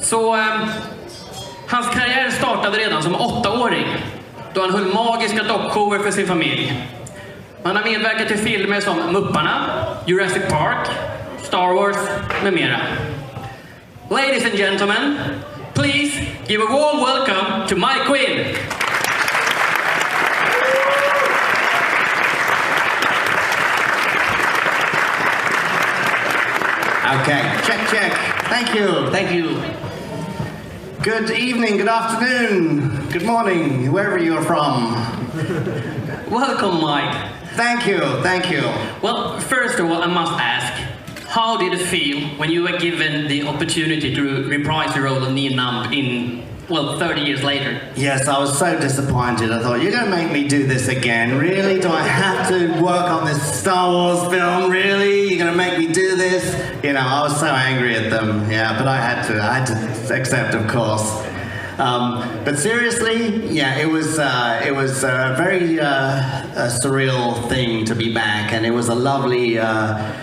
Så hans karriär startade redan som 8-åring då han höll magiska dockshower för sin familj. Han har medverkat till filmer som Mupparna, Jurassic Park, Star Wars med mera. Ladies and gentlemen, please give a warm welcome to my Quinn. Okay, check. Thank you. Good evening, good afternoon, good morning, wherever you're from. Welcome, Mike. Thank you. Well, first of all, I must ask, how did it feel when you were given the opportunity to reprise the role of Nien Nunb in, 30 years later? Yes, I was so disappointed. I thought, you're going to make me do this again? Really? Do I have to work on this Star Wars film? Really? You're going to make me do this? You know, I was so angry at them. Yeah, but I had to accept, of course. But seriously, yeah, it was a very surreal thing to be back, and it was a lovely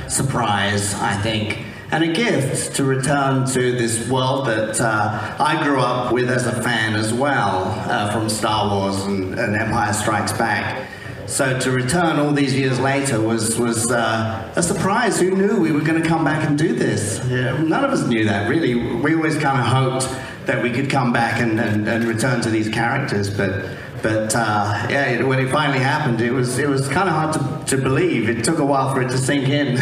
surprise, I think, and a gift to return to this world that I grew up with as a fan as well, from Star Wars and Empire Strikes Back. So to return all these years later was a surprise. Who knew we were going to come back and do this? Yeah, none of us knew that, really. We always kind of hoped that we could come back and return to these characters, but yeah, when it finally happened, it was kind of hard to believe. It took a while for it to sink in,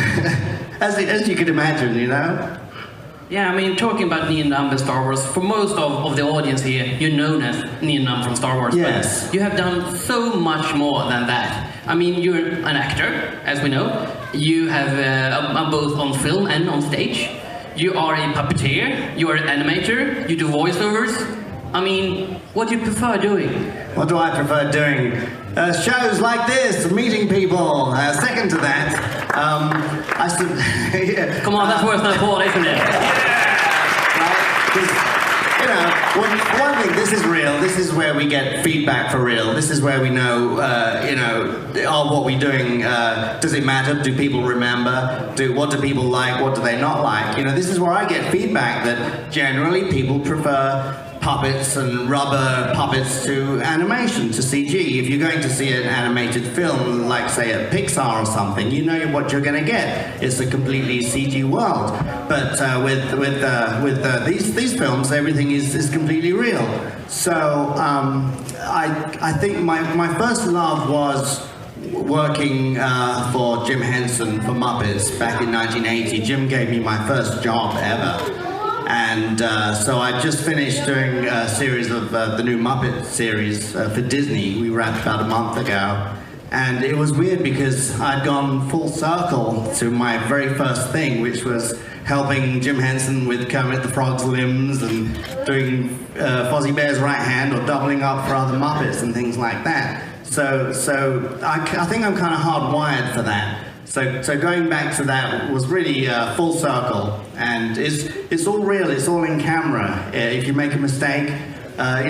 as you could imagine, you know. Yeah, I mean, talking about Nien Nunb and Star Wars, for most of the audience here, you're known as Nien Nunb from Star Wars. Yes. But you have done so much more than that. I mean, you're an actor, as we know. You have both on film and on stage. You are a puppeteer, you are an animator, you do voiceovers. I mean, what do you prefer doing? What do I prefer doing? Shows like this, meeting people. Second to that, yeah. Come on, that's worth an applause, isn't it? You know, one thing, this is real. This is where we get feedback for real. This is where we know, what we're doing, does it matter? Do people remember? What do people like? What do they not like? You know, this is where I get feedback that generally people prefer puppets and rubber puppets to animation, to CG. If you're going to see an animated film, like say at Pixar or something, you know what you're going to get. It's a completely CG world. But with these films, everything is completely real. So I think my first love was working for Jim Henson for Muppets back in 1980. Jim gave me my first job ever. And so I just finished doing a series of the new Muppet series for Disney. We wrapped about a month ago. And it was weird because I'd gone full circle to my very first thing, which was helping Jim Henson with Kermit the Frog's limbs and doing Fozzie Bear's right hand or doubling up for other Muppets and things like that. So I think I'm kind of hardwired for that. So going back to that was really full circle, and it's all real. It's all in camera. If you make a mistake,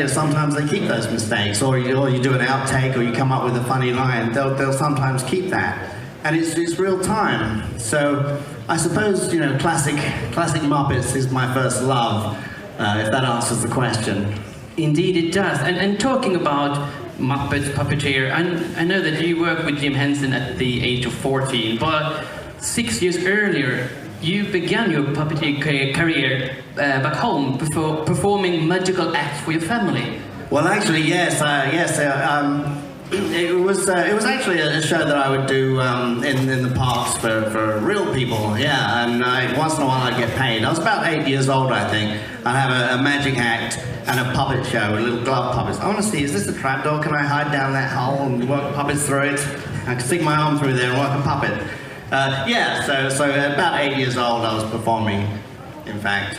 sometimes they keep those mistakes, or you do an outtake, or you come up with a funny line. They'll sometimes keep that, and it's real time. So I suppose classic Muppets is my first love. If that answers the question. Indeed, it does. And talking about Muppets, puppeteer, I know that you worked with Jim Henson at the age of 14, but 6 years earlier, you began your puppeteer career back home, performing magical acts for your family. Well, actually, yes. It was actually a show that I would do in the parks for real people, yeah, and once in a while I'd get paid. I was about 8 years old, I think. I'd have a magic act and a puppet show with little glove puppets. I want to see, is this a trapdoor? Can I hide down that hole and work puppets through it? I can stick my arm through there and work a puppet. So about 8 years old I was performing, in fact.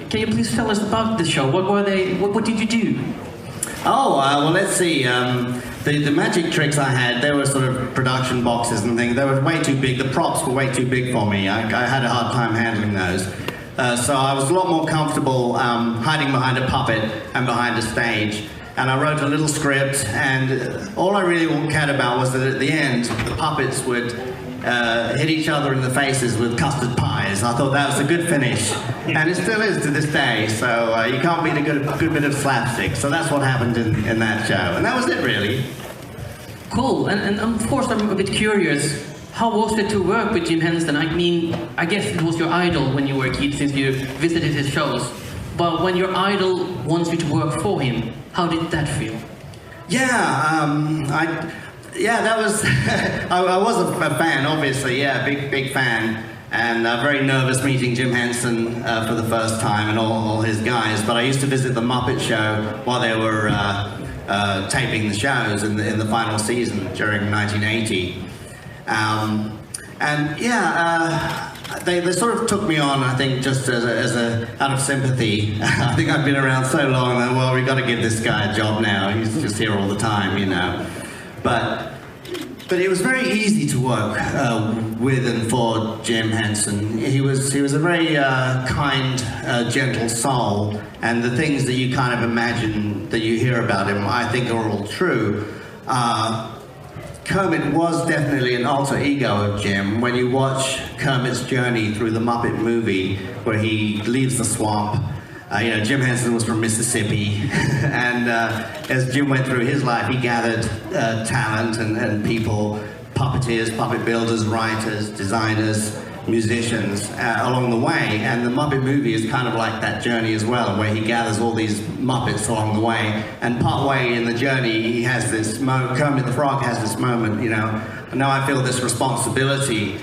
Can you please tell us about the show? What were they? What did you do? Oh, well, let's see. The magic tricks I had, they were sort of production boxes and things. They were way too big. The props were way too big for me. I had a hard time handling those. So I was a lot more comfortable hiding behind a puppet and behind a stage. And I wrote a little script, and all I really cared about was that at the end, the puppets would hit each other in the faces with custard pies. eyes. I thought that was a good finish, and it still is to this day. So you can't beat a good bit of slapstick. So that's what happened in that show, and that was it really. Cool, and of course I'm a bit curious. How was it to work with Jim Henson? I mean, I guess it was your idol when you were a kid since you visited his shows. But when your idol wants you to work for him, how did that feel? Yeah, that was. I was a fan, obviously. Yeah, big fan, and very nervous meeting Jim Henson for the first time and all his guys. But I used to visit the Muppet Show while they were taping the shows in the final season during 1980. They sort of took me on, I think, just as a out of sympathy. I think I've been around so long that, well, we've got to give this guy a job now. He's just here all the time, you know. But it was very easy to work with and for Jim Henson. He was a very kind, gentle soul, and the things that you kind of imagine that you hear about him, I think, are all true. Kermit was definitely an alter ego of Jim. When you watch Kermit's journey through the Muppet movie, where he leaves the swamp, Jim Henson was from Mississippi, and as Jim went through his life, he gathered talent and people, puppeteers, puppet builders, writers, designers, musicians along the way, and the Muppet movie is kind of like that journey as well, where he gathers all these Muppets along the way, and part way in the journey he has this Kermit the Frog has this moment, and now I feel this responsibility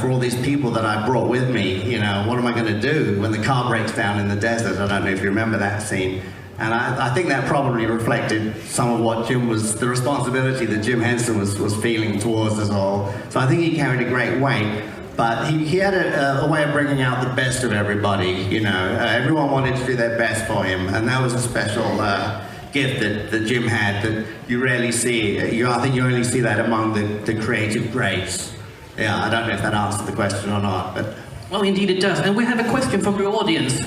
for all these people that I brought with me. What am I going to do when the car breaks down in the desert? I don't know if you remember that scene. And I think that probably reflected some of what the responsibility that Jim Henson was feeling towards us all. So I think he carried a great weight. But he had a way of bringing out the best of everybody, everyone wanted to do their best for him, and that was a special gift that Jim had that you rarely see. I think you only see that among the creative greats. Yeah, I don't know if that answered the question or not, but... Well, indeed it does, and we have a question from the audience.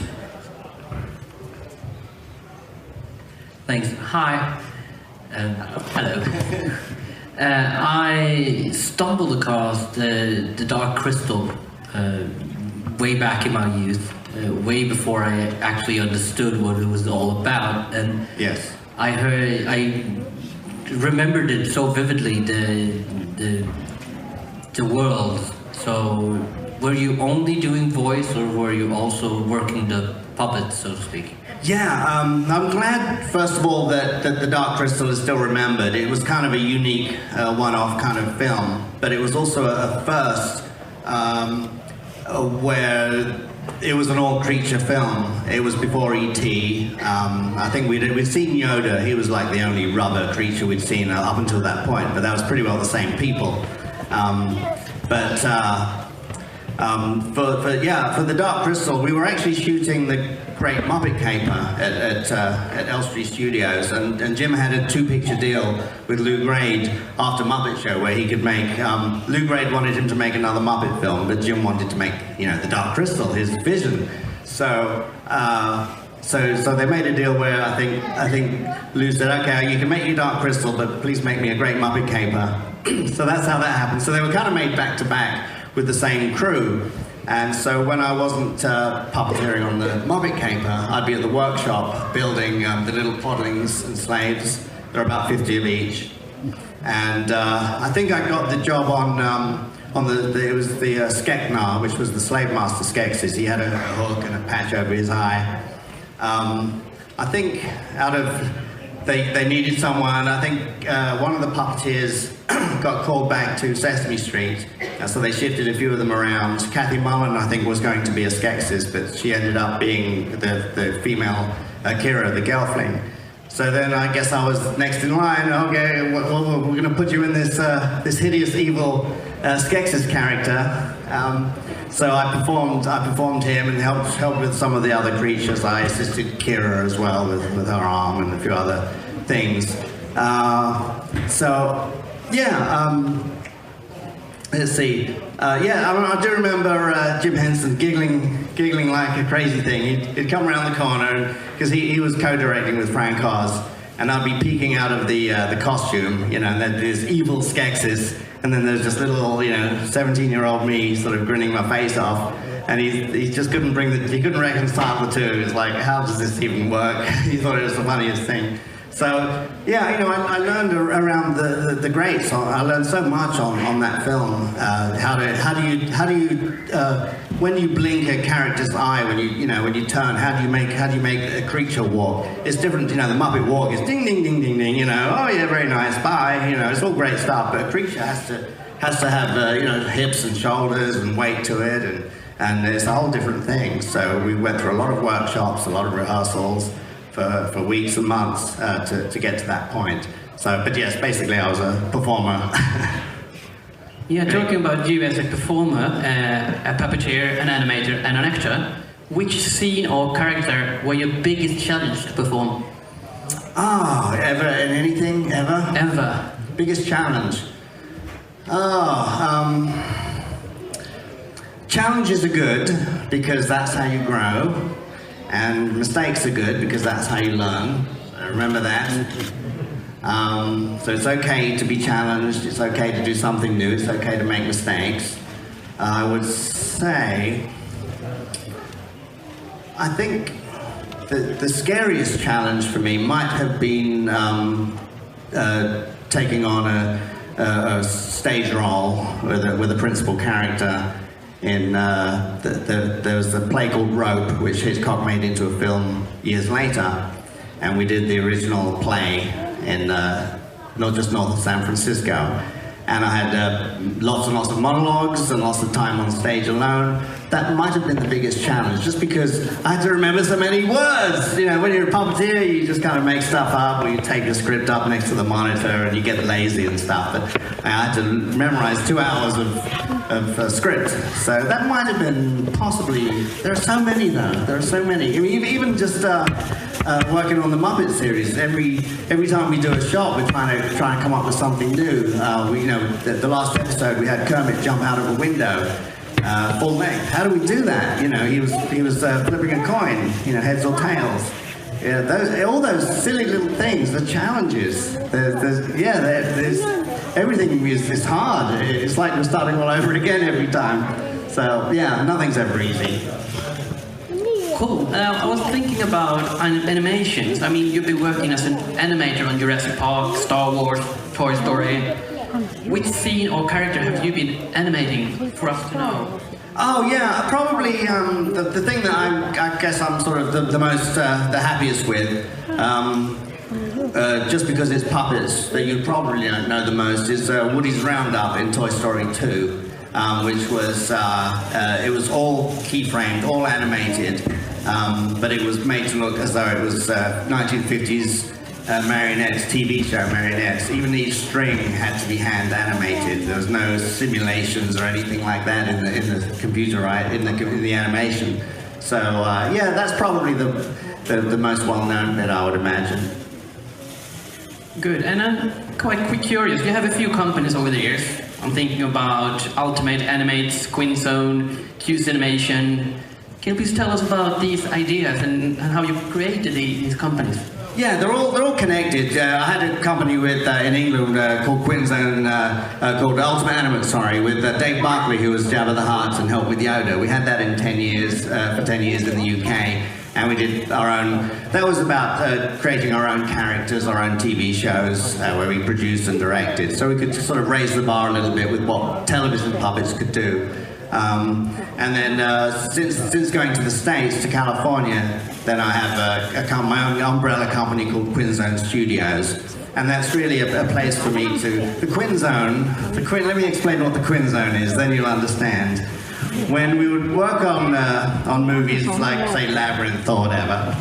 Thanks. Hi. Hello. I stumbled across the Dark Crystal way back in my youth, way before I actually understood what it was all about. And yes, I remembered it so vividly, the world. So, were you only doing voice, or were you also working the puppets, so to speak? Yeah, I'm glad, first of all, that the Dark Crystal is still remembered. It was kind of a unique, one-off kind of film, but it was also a first where it was an all-creature film. It was before E.T. I think we'd seen Yoda. He was like the only rubber creature we'd seen up until that point, but that was pretty well the same people. For the Dark Crystal, we were actually shooting the Great Muppet Caper at Elstree Studios, and Jim had a 2-picture deal with Lou Grade after Muppet Show, where he could make. Lou Grade wanted him to make another Muppet film, but Jim wanted to make, the Dark Crystal, his vision. So they made a deal where I think Lou said, okay, you can make your Dark Crystal, but please make me a Great Muppet Caper. So that's how that happened. So they were kind of made back to back with the same crew. And so when I wasn't puppeteering on the Muppet Caper, I'd be at the workshop building the little podlings and slaves. There are about 50 of each. And I think I got the job on it was the Skeknar, which was the slave master Skeksis. He had a hook and a patch over his eye. I think they needed someone. I think one of the puppeteers got called back to Sesame Street, so they shifted a few of them around. Kathy Mullen, I think, was going to be a Skeksis, but she ended up being the female Kira, the Gelfling. So then I guess I was next in line. Okay, well, we're going to put you in this hideous, evil Skeksis character. So I performed him and helped with some of the other creatures. I assisted Kira as well with her arm and a few other things. Let's see. I do remember Jim Henson giggling like a crazy thing. He'd come around the corner because he was co-directing with Frank Oz, and I'd be peeking out of the costume, and then there's evil Skeksis, and then there's just little, 17-year-old me sort of grinning my face off, and he just couldn't reconcile the two. It's like, how does this even work? He thought it was the funniest thing. So yeah, you know, I learned around the greats. I learned so much on that film. How do you when you blink a character's eye, when you turn, how do you make a creature walk? It's different. You know, the Muppet walk is ding ding ding ding ding. You know, oh yeah, very nice, bye. You know, it's all great stuff. But a creature has to have you know, hips and shoulders and weight to it, and it's a whole different thing. So we went through a lot of workshops, a lot of rehearsals for weeks and months to get to that point. So, but yes, basically I was a performer. Yeah, talking about you as a performer, a puppeteer, an animator, and an actor, which scene or character were your biggest challenge to perform? Oh, ever in anything, ever? Ever. Biggest challenge. Challenges are good because that's how you grow, and mistakes are good because that's how you learn. So remember that. So it's okay to be challenged, it's okay to do something new, it's okay to make mistakes. I would say, I think the scariest challenge for me might have been taking on a stage role with a principal character in there was a play called Rope, which Hitchcock made into a film years later, and we did the original play in not just north of San Francisco, and I had lots and lots of monologues and lots of time on stage alone. That might have been the biggest challenge, just because I had to remember so many words. You know, when you're a puppeteer, you just kind of make stuff up, or you take the script up next to the monitor and you get lazy and stuff. But I had to memorize 2 hours of script. So that might have been possibly, there are so many though, there are so many. I mean, even just working on the Muppet series, every time we do a shot, we're trying to come up with something new. You know, the last episode we had Kermit jump out of a window. Full length. How do we do that? You know, he was flipping a coin. You know, heads or tails. Yeah, all those silly little things, the challenges. There's everything is hard. It's like we're starting all over again every time. So yeah, nothing's ever easy. Cool. I was thinking about animations. I mean, you've been working as an animator on Jurassic Park, Star Wars, Toy Story. Which scene or character have you been animating for us to know? Oh yeah, probably the thing that I guess I'm sort of the most the happiest with, just because it's puppets that you probably don't know the most, is Woody's Roundup in Toy Story 2, which was it was all keyframed, all animated, but it was made to look as though it was 1950s. Marionettes, TV show marionettes. Even each string had to be hand animated. There was no simulations or anything like that in the computer, right? In the animation. So yeah, that's probably the most well-known bit, I would imagine. Good. And I'm quite curious. You have a few companies over the years. I'm thinking about Ultimate Animates, Quinn Zone, Q's Animation. Can you please tell us about these ideas and how you created these companies? Yeah, they're all connected. I had a company with in England called Quinn Zone, called Ultimate Animates, with Dave Barkley, who was Jabba the Hutt and helped with Yoda. We had that in 10 years, for 10 years in the UK, and we did our own. That was about creating our own characters, our own TV shows, where we produced and directed, so we could just sort of raise the bar a little bit with what television puppets could do. And then since going to the States, to California, then I have my own umbrella company called Quinn Zone Studios, and that's really a place for me to. The Quinn Zone, let me explain what the Quinn Zone is, then you'll understand. When we would work on movies like, say, Labyrinth or whatever,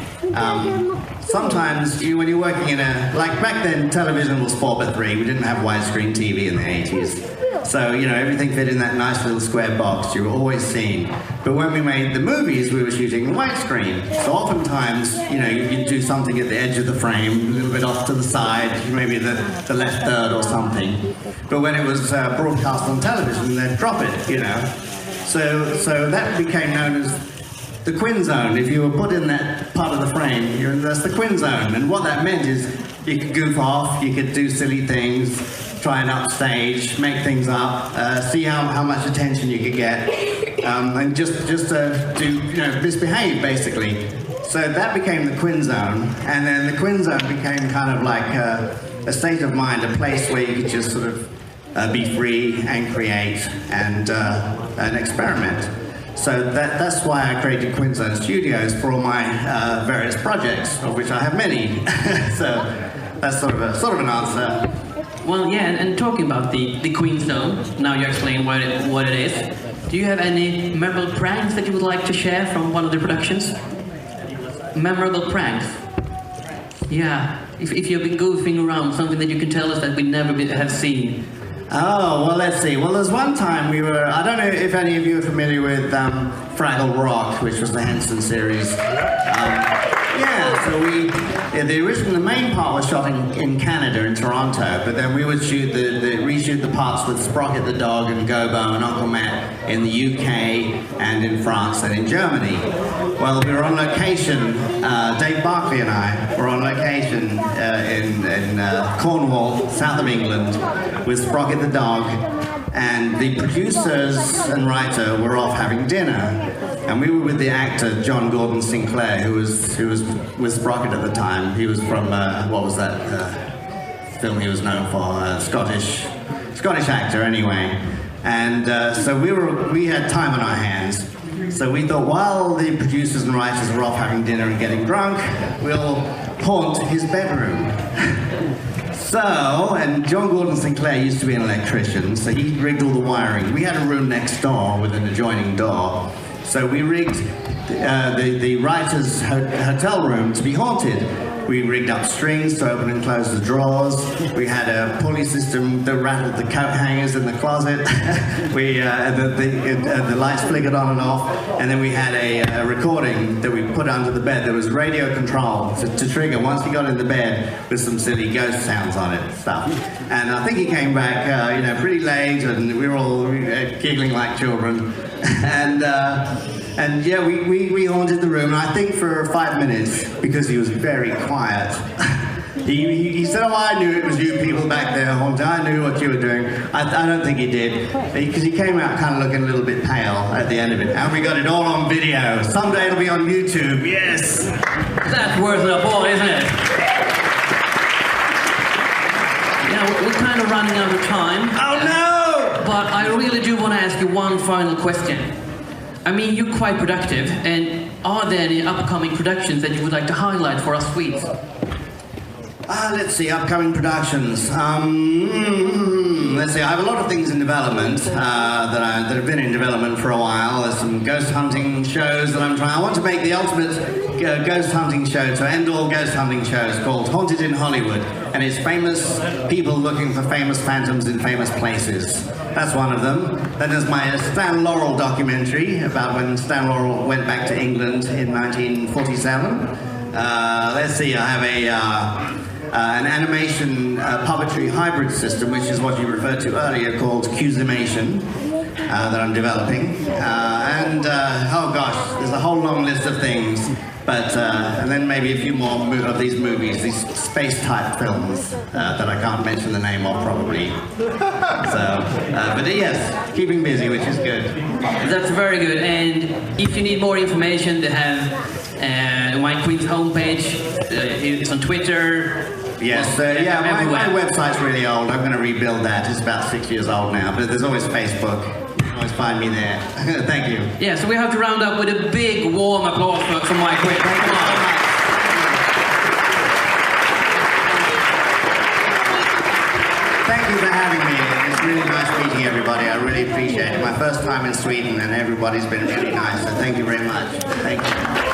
sometimes when you're working in like back then, television was 4:3. We didn't have widescreen TV in the 80s. So, you know, everything fit in that nice little square box you were always seeing. But when we made the movies, we were shooting widescreen. So oftentimes, you know, you'd do something at the edge of the frame, a little bit off to the side, maybe the left third or something. But when it was broadcast on television, they'd drop it, you know. So that became known as the Quinn Zone. If you were put in that part of the frame, that's the Quinn Zone. And what that meant is you could goof off, you could do silly things, try and upstage, make things up, see how much attention you could get. and just to misbehave basically. So that became the Quinn zone, and then the Quinn zone became kind of like a state of mind, a place where you could just sort of be free and create and experiment. So that's why I created Quinn Zone Studios for all my various projects, of which I have many. So that's sort of an answer. Well, yeah, and talking about the Queen Zone, now you explain what it is. Do you have any memorable pranks that you would like to share from one of the productions? Memorable pranks? Yeah, if you've been goofing around, something that you can tell us that we never have seen. Oh, well, let's see. Well, there's one time we were, I don't know if any of you are familiar with Fraggle Rock, which was the Henson series. Yeah, so the main part was shot in Canada, in Toronto, but then we would reshoot the parts with Sprocket the dog and Gobo and Uncle Matt in the UK and in France and in Germany. Well, we were on location, Dave Barkley and I were on location in Cornwall, south of England, with Sprocket the dog, and the producers and writer were off having dinner. And we were with the actor John Gordon Sinclair, who was with Sprocket at the time. He was from what was that film he was known for? Scottish actor, anyway. And so we had time on our hands. So we thought, while the producers and writers were off having dinner and getting drunk, we'll haunt his bedroom. So, and John Gordon Sinclair used to be an electrician, so he rigged all the wiring. We had a room next door with an adjoining door. So we rigged the writer's hotel room to be haunted. We rigged up strings to open and close the drawers. We had a pulley system that rattled the coat hangers in the closet. The lights flickered on and off. And then we had a recording that we put under the bed. There was radio control to trigger once he got in the bed with some silly ghost sounds on it and stuff. And I think he came back pretty late, and we were all giggling like children. And yeah, we haunted the room, and I think for 5 minutes, because he was very quiet. He said, "Oh, I knew it was you people back there haunting. I knew what you were doing." I don't think he did, because he came out kind of looking a little bit pale at the end of it. And we got it all on video. Someday it'll be on YouTube, yes! That's worth the applause, isn't it? Yeah, we're kind of running out of time. Oh no! But I really do want to ask you one final question. I mean, you're quite productive, and are there any upcoming productions that you would like to highlight for us Swedes? Let's see, upcoming productions. Let's see, I have a lot of things in development that have been in development for a while. There's some ghost hunting shows that I'm trying. I want to make the ultimate ghost hunting show, to end all ghost hunting shows, called Haunted in Hollywood. And it's famous people looking for famous phantoms in famous places. That's one of them. Then there's my Stan Laurel documentary about when Stan Laurel went back to England in 1947. Let's see, I have an animation puppetry hybrid system, which is what you referred to earlier, called Cusimation, that I'm developing. Oh gosh, there's a whole long list of things. But, and then maybe a few more of these movies, these space-type films that I can't mention the name of, probably. So, but yes, keeping busy, which is good. That's very good. And if you need more information, they have My Queen's homepage. It's on Twitter. Yes, yeah, my website's really old. I'm going to rebuild that. It's about 6 years old now, but there's always Facebook. Always find me there. Thank you. Yeah, so we have to round up with a big warm applause for my Quinn. Thank you very much. Thank you for having me. It's really nice meeting everybody. I really appreciate it. My first time in Sweden, and everybody's been really nice, so thank you very much. Thank you.